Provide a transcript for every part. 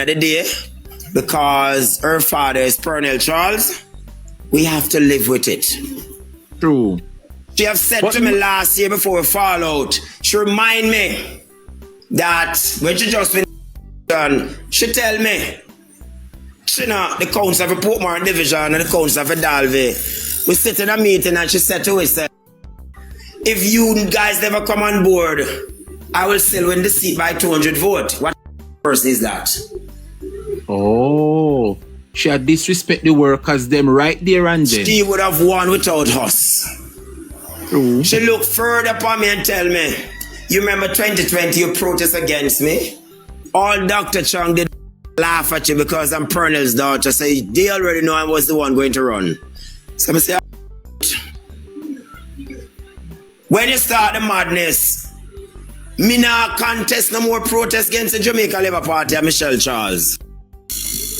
the day, because her father is Colonel Charles, we have to live with it. True. She have said to me last year before we fall out, she remind me that when she just been done, she tell me, she know the council of Portmore Division and the council of Dalvey, we sit in a meeting and she said to us, if you guys never come on board, I will still win the seat by 200 votes. What person is that? Oh, she had disrespect the workers them right there and then. She would have won without us. True. She looked further upon me and tell me, you remember 2020 you protest against me? All Dr. Chung did laugh at you because I'm Colonel's daughter, so they already know I was the one going to run. So I say, when you start the madness, me not contest no more protest against the Jamaica Labour Party and Michelle Charles.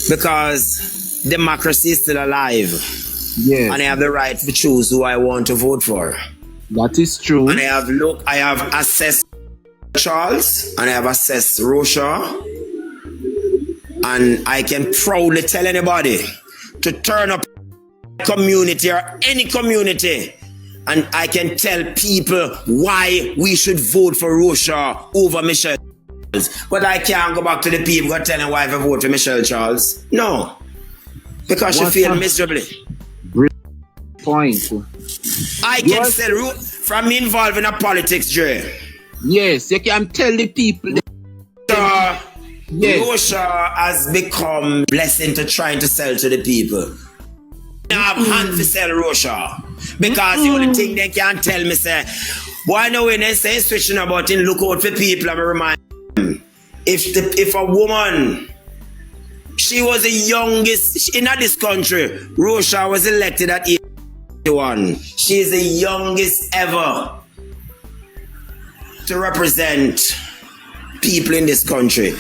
Because democracy is still alive. Yes. And I have the right to choose who I want to vote for. That is true. And I have assessed Charles and I have assessed Rocha. And I can proudly tell anybody to turn up community or any community, and I can tell people why we should vote for Rocha over Michelle Charles. But I can't go back to the people and tell them why I vote for Michelle Charles. No. Because she feel miserably. Point. I can tell from me involved in a politics, Dre. Yes, you can tell the people. Yes. Rocha has become blessing to trying to sell to the people. I have hand to sell Rocha. Because the only thing they can tell me say, why no when they say switching about it, look out for people, I'm remind them. If a woman, she was the youngest in this country, Rocha was elected at 81. She is the youngest ever to represent people in this country.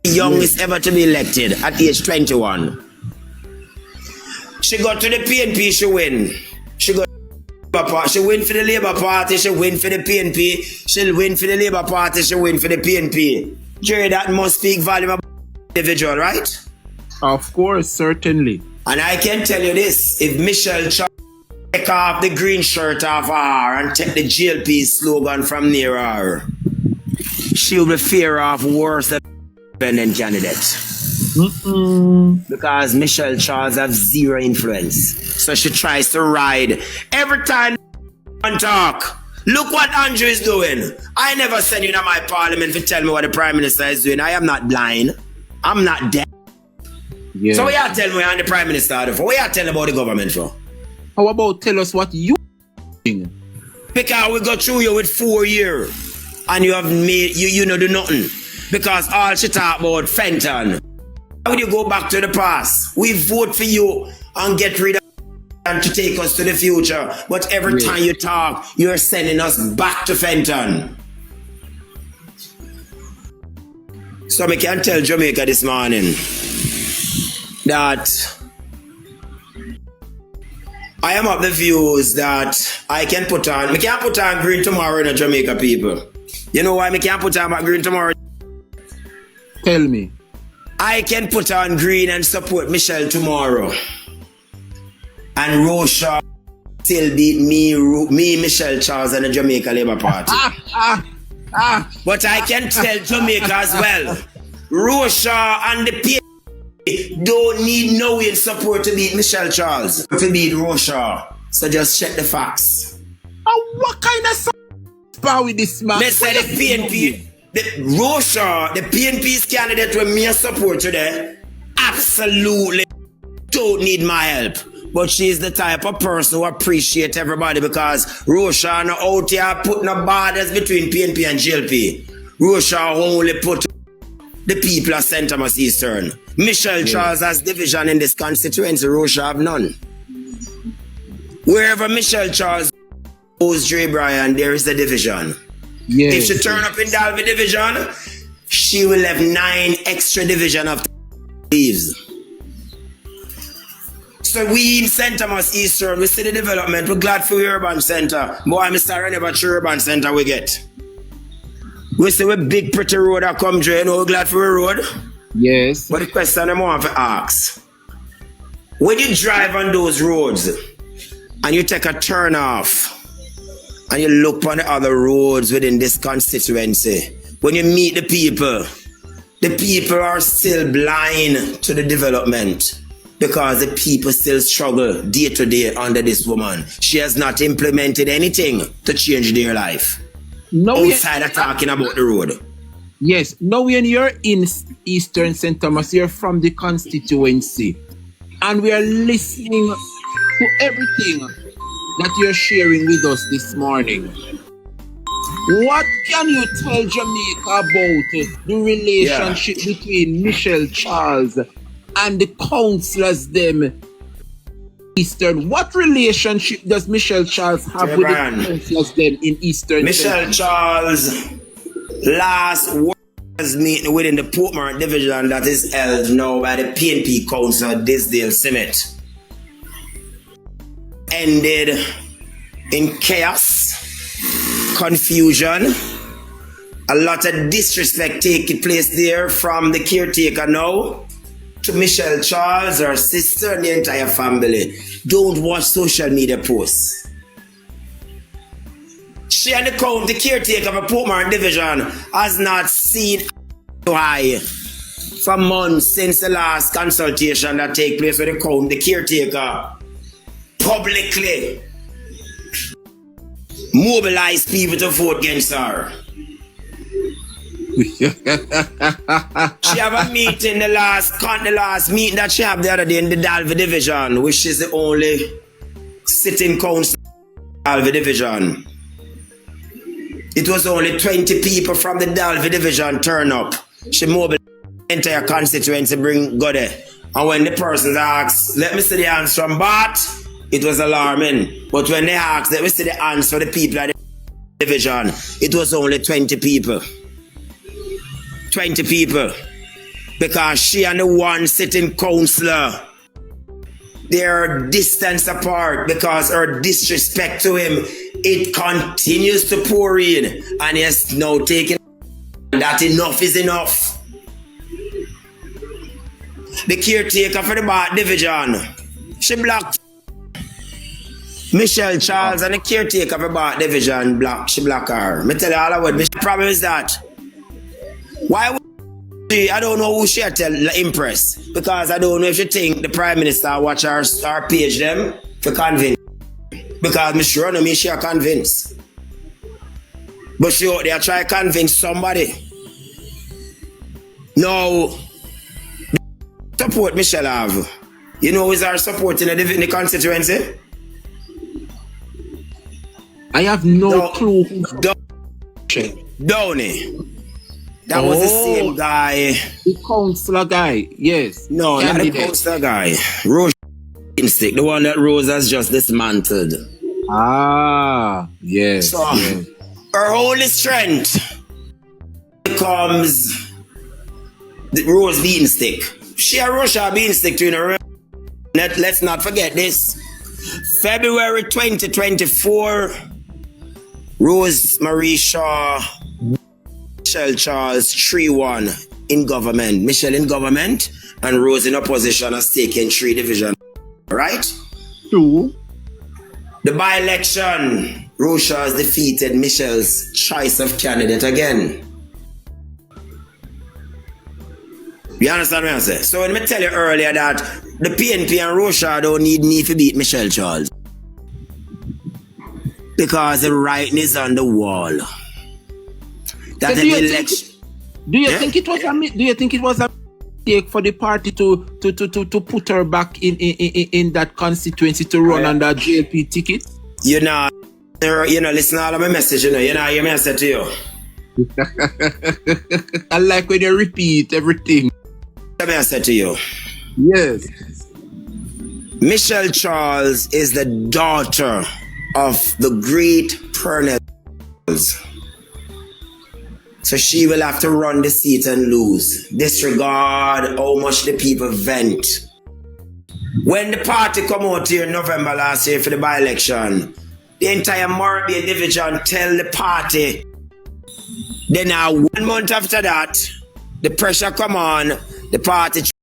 Youngest ever to be elected at age 21. She got to the PNP, she win. She win for the Labour Party, she win for the PNP, she'll win for the Labour Party, she win for the PNP. Jerry, that must speak volume about the individual, right? Of course, certainly. And I can tell you this, if Michelle Charles take off the green shirt off her and take the GLP slogan from near her, she'll be fear of worse than independent candidate. Because Michelle Charles have zero influence. So she tries to ride. Every time one talk, look what Andrew is doing. I never send you to my parliament to tell me what the Prime Minister is doing. I am not blind. I'm not deaf. Yeah. So what you tell me I'm the Prime Minister for? What you tell about the government for? How about tell us what you doing? Because we go through you with 4 years and you have made you know do nothing. Because all she talk about Fenton. How would you go back to the past? We vote for you and get rid of and to take us to the future. But every time you talk, you're sending us back to Fenton. So I can tell Jamaica this morning that I am of the views that I can't put on green tomorrow in Jamaica people. You know why I can't put on green tomorrow? Tell me. I can put on green and support Michelle tomorrow. And Rocha still beat me, Michelle Charles, and the Jamaica Labour Party. But I can tell Jamaica as well, Rocha and the PNP don't need no in support to beat Michelle Charles, to beat Rocha. So just check the facts. What kind of power with this man? Let's say the PNP... Rocha, the PNP's candidate with me support today, absolutely don't need my help. But she's the type of person who appreciates everybody because Rocha and out here putting no borders between PNP and GLP. Rocha only put the people of St. Thomas Eastern. Michelle Charles has division in this constituency, Rocha have none. Wherever Michelle Charles goes, Dre Bryan, there is a division. If she turn up in Dalvey division, she will have 9 extra division after leaves. So we in St. Thomas Eastern, we see the development, we're glad for the urban center. Boy, I'm starting about the urban center we get. We see a big pretty road that come through, you know, we're glad for the road. Yes. But the question I want to ask, when you drive on those roads and you take a turn off and you look on the other roads within this constituency, when you meet the people are still blind to the development because the people still struggle day to day under this woman. She has not implemented anything to change their life. Outside of talking about the road. Yes. Now when you're in Eastern St. Thomas, you're from the constituency. And we are listening to everything that you're sharing with us this morning. What can you tell Jamaica about the relationship between Michelle Charles and the councillors them Eastern? What relationship does Michelle Charles have with the councillors them in Eastern? Michelle Charles last was meeting within the Portmore division that is held now by the PNP council at Disdale Summit ended in chaos, confusion, a lot of disrespect taking place there from the caretaker now to Michelle Charles, her sister, and the entire family. Don't watch social media posts. She and the caretaker of a Portmore division has not seen eye for months since the last consultation that take place with the caretaker publicly mobilize people to vote against her. She have a meeting, the last meeting that she have the other day in the Dalvey division, which is the only sitting council in the Dalvey division. It was only 20 people from the Dalvey division turn up. She mobilized the entire constituency, go there. And when the person asked, let me see the answer from Bath, it was alarming. But when they asked, let me see the answer for the people at the division, it was only 20 people. 20 people. Because she and the one sitting councillor, they're distance apart because her disrespect to him, it continues to pour in. And he has now taken that enough is enough. The caretaker for the Bath division, she blocked Michelle Charles, and the caretaker for the Bath division she blocked her. Me tell you all about the problem is that why would she, I don't know who she tell impress, because I don't know if she think the Prime Minister watch her page them for convince. Because me sure no me she are convinced. But she out there try to convince somebody. No, support Michelle have. You know who's our support in the constituency? I have no clue. Downey. That was the same guy. The councillor guy, yes. No, not the councillor guy. Rose Stick, the one that Rose has just dismantled. Ah, yes. So, her only strength becomes the Rose Beaten Stick. She and Russia Beaten Stick to her. Let's not forget this. February 2024, Rose Marie Shaw, Michelle Charles 3-1 in government. Michelle in government and Rose in opposition has taken 3 divisions. Right? 2. The by-election, Rose has defeated Michelle's choice of candidate again. You understand what I'm saying? So when I tell you earlier that the PNP and Russia don't need me to beat Michelle Charles. Because the writing is on the wall. That the election. Do you think it was a mistake for the party to put her back in that constituency to run on that JLP ticket? You know, listen to all of my message, you know, your message to you. I like when you repeat everything. Let me say to you. Yes. Michelle Charles is the daughter of the great Pernels. So she will have to run the seat and lose. Disregard how much the people vent. When the party come out here in November last year for the by-election, the entire Morabia division tell the party. Then now 1 month after that, the pressure come on. The party